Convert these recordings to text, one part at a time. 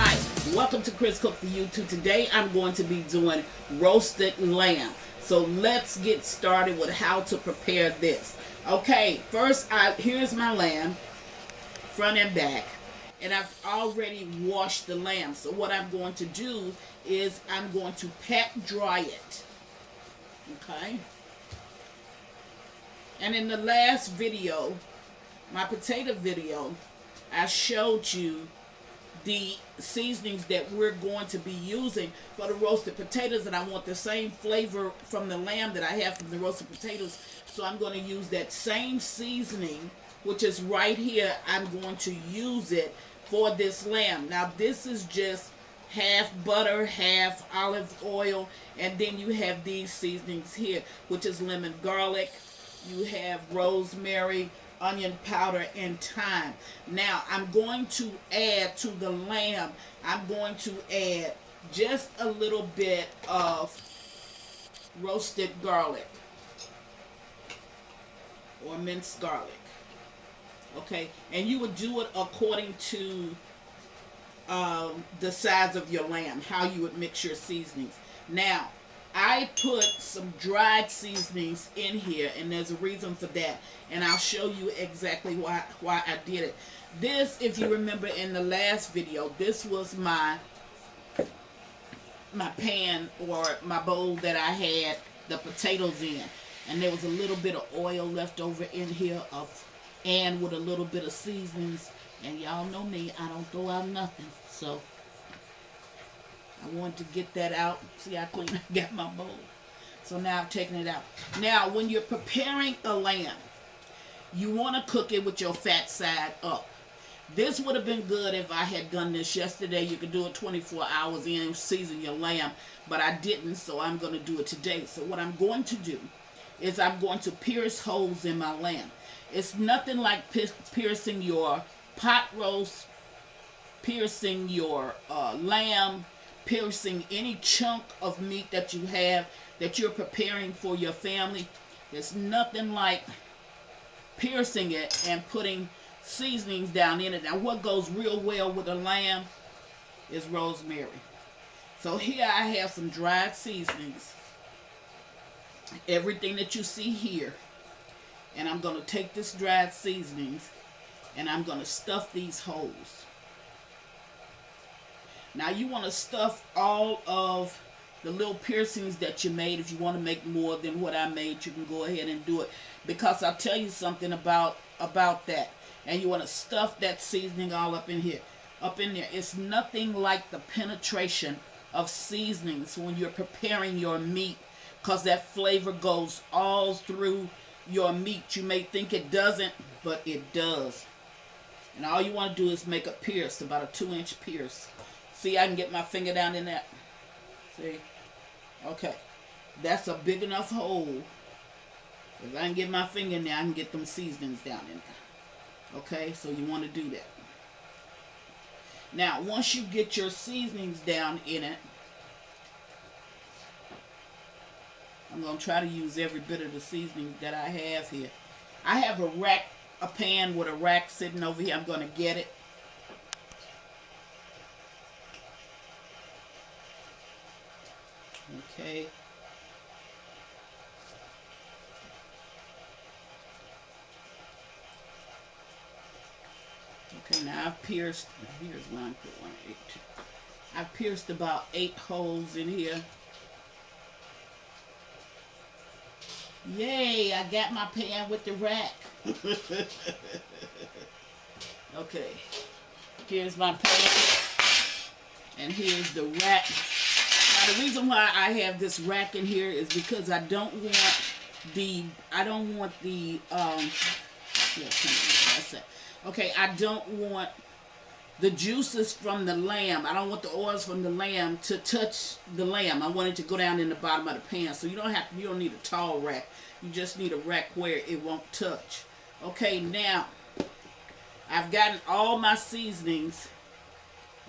Hi, welcome to Chris Cook for YouTube. Today I'm going to be doing roasted lamb. So let's get started with how to prepare this. Okay, first here's my lamb, front and back. And I've already washed the lamb. So what I'm going to do is I'm going to pat dry it. Okay. And in the last video, my potato video, I showed you the seasonings that we're going to be using for the roasted potatoes, and I want the same flavor from the lamb that I have from the roasted potatoes, so I'm going to use that same seasoning, which is right here. I'm going to use it for this lamb. Now this is just half butter, half olive oil, and then you have these seasonings here, which is lemon garlic, you have rosemary, onion powder, and thyme. Now I'm going to add to the lamb, I'm going to add just a little bit of roasted garlic or minced garlic. Okay, and you would do it according to the size of your lamb, how you would mix your seasonings. Now I put some dried seasonings in here, and there's a reason for that, and I'll show you exactly why I did it. This, if you remember in the last video, this was my pan or my bowl that I had the potatoes in, and there was a little bit of oil left over in here and with a little bit of seasonings, and y'all know me, I don't throw out nothing, so I wanted to get that out. See how clean I got my bowl. So now I've taken it out. Now when you're preparing a lamb, you want to cook it with your fat side up. This would have been good if I had done this yesterday. You could do it 24 hours in, season your lamb, but I didn't, so I'm going to do it today. So what I'm going to do is I'm going to pierce holes in my lamb. It's nothing like piercing your pot roast, piercing your lamb, piercing any chunk of meat that you have that you're preparing for your family. There's nothing like piercing it and putting seasonings down in it. Now what goes real well with a lamb is rosemary. So here I have some dried seasonings, everything that you see here, and I'm going to take this dried seasonings and I'm going to stuff these holes. Now you want to stuff all of the little piercings that you made. If you want to make more than what I made, you can go ahead and do it, because I'll tell you something about that. And you want to stuff that seasoning all up in here, up in there. It's nothing like the penetration of seasonings when you're preparing your meat, because that flavor goes all through your meat. You may think it doesn't, but it does. And all you want to do is make a pierce, about a 2-inch pierce. See, I can get my finger down in that. See? Okay. That's a big enough hole. If I can get my finger in there, I can get them seasonings down in there. Okay? So you want to do that. Now, once you get your seasonings down in it, I'm going to try to use every bit of the seasoning that I have here. I have a pan with a rack sitting over here. I'm going to get it. Okay. Okay, now I've pierced, here's 1, 8, 2. I've pierced about 8 holes in here. Yay, I got my pan with the rack. Okay, here's my pan, and here's the rack. Now the reason why I have this rack in here is because I don't want the, okay, I don't want the juices from the lamb. I don't want the oils from the lamb to touch the lamb. I want it to go down in the bottom of the pan. So you don't need a tall rack. You just need a rack where it won't touch. Okay, now I've gotten all my seasonings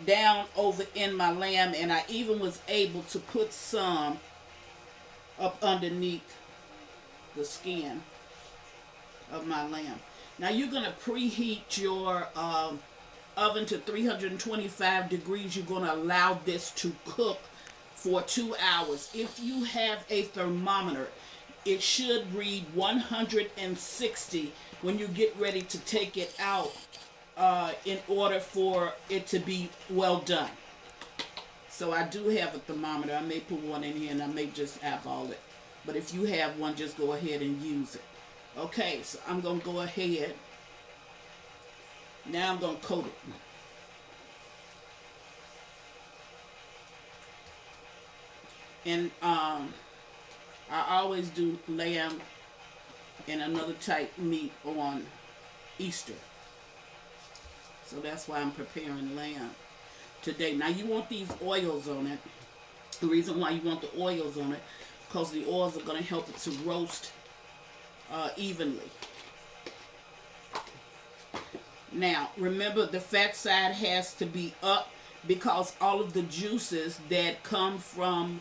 down over in my lamb, and I even was able to put some up underneath the skin of my lamb. Now you're going to preheat your oven to 325 degrees. You're going to allow this to cook for 2 hours. If you have a thermometer, it should read 160 when you get ready to take it out, in order for it to be well done. So I do have a thermometer. I may put one in here and I may just eyeball it. But if you have one, just go ahead and use it. Okay, so I'm going to go ahead. Now I'm going to coat it. And I always do lamb and another type meat on Easter. So that's why I'm preparing lamb today. Now you want these oils on it. The reason why you want the oils on it, because the oils are going to help it to roast evenly. Now remember, the fat side has to be up, because all of the juices that come from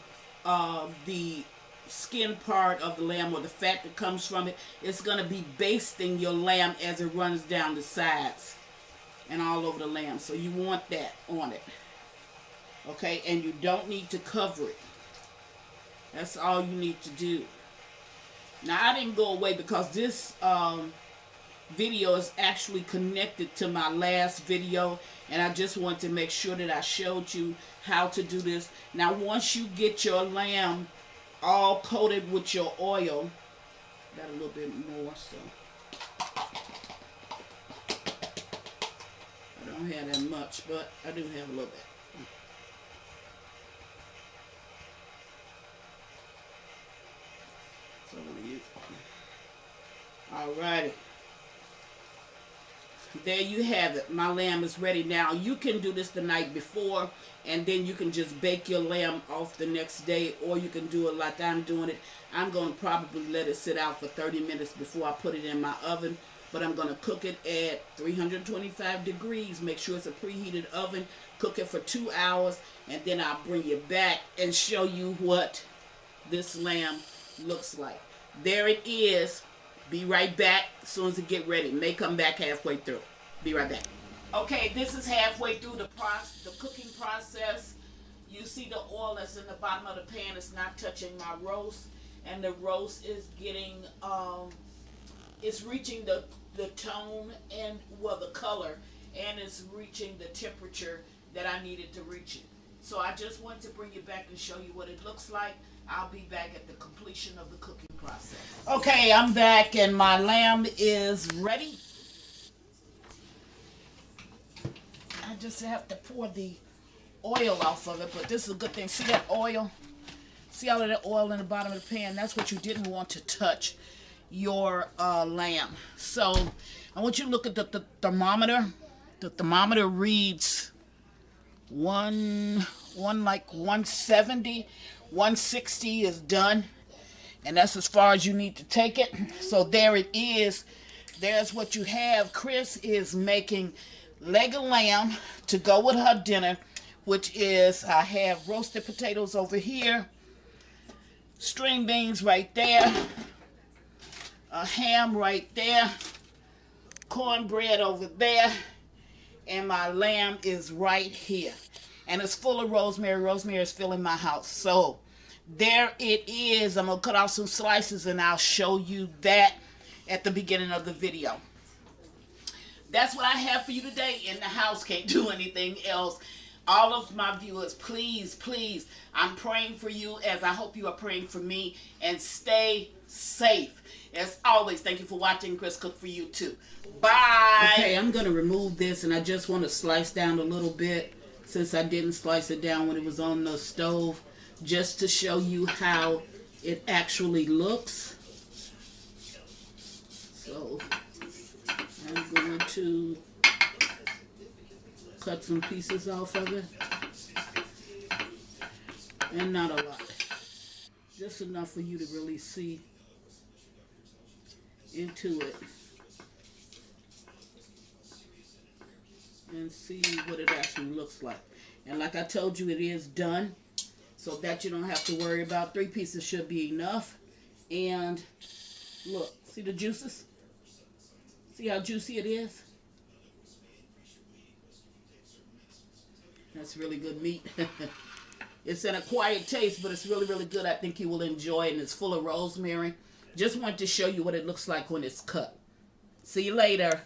the skin part of the lamb, or the fat that comes from it, it's going to be basting your lamb as it runs down the sides and all over the lamb. So you want that on it. Okay, and you don't need to cover it. That's all you need to do. Now I didn't go away, because this video is actually connected to my last video, and I just want to make sure that I showed you how to do this. Now once you get your lamb all coated with your oil, got a little bit more, so I don't have that much, but I do have a little bit. So I'm gonna use it. Alrighty. There you have it. My lamb is ready. Now you can do this the night before, and then you can just bake your lamb off the next day, or you can do it like I'm doing it. I'm going to probably let it sit out for 30 minutes before I put it in my oven, but I'm going to cook it at 325 degrees. Make sure it's a preheated oven. Cook it for 2 hours, and then I'll bring you back and show you what this lamb looks like. There it is. Be right back as soon as it get ready. May come back halfway through. Be right back. Okay, this is halfway through the cooking process. You see the oil that's in the bottom of the pan is not touching my roast, and the roast is getting it's reaching the tone and, well, the color, and it's reaching the temperature that I needed to reach it. So I just want to bring you back and show you what it looks like. I'll be back at the completion of the cooking process. Okay, I'm back, and my lamb is ready. I just have to pour the oil off of it, but this is a good thing. See that oil? See all of that oil in the bottom of the pan? That's what you didn't want to touch your lamb. So I want you to look at the thermometer. The thermometer reads like 170. 160 is done, and that's as far as you need to take it. So there it is. There's what you have. Chris is making leg of lamb to go with her dinner, which is, I have roasted potatoes over here, string beans right there, a ham right there, cornbread over there, and my lamb is right here. And it's full of rosemary. Rosemary is filling my house. So there it is. I'm going to cut off some slices, and I'll show you that at the beginning of the video. That's what I have for you today. In the house, can't do anything else. All of my viewers, please, please, I'm praying for you, as I hope you are praying for me, and stay safe. As always, thank you for watching. Chris Cook for you too. Bye. Okay, I'm going to remove this, and I just want to slice down a little bit, since I didn't slice it down when it was on the stove, just to show you how it actually looks. So I'm going to cut some pieces off of it, and not a lot, just enough for you to really see into it and see what it actually looks like. And like I told you, it is done, so that you don't have to worry about. 3 pieces should be enough. And look, see the juices? See how juicy it is? That's really good meat. It's an acquired taste, but it's really, really good. I think you will enjoy it, and it's full of rosemary. Just wanted to show you what it looks like when it's cut. See you later.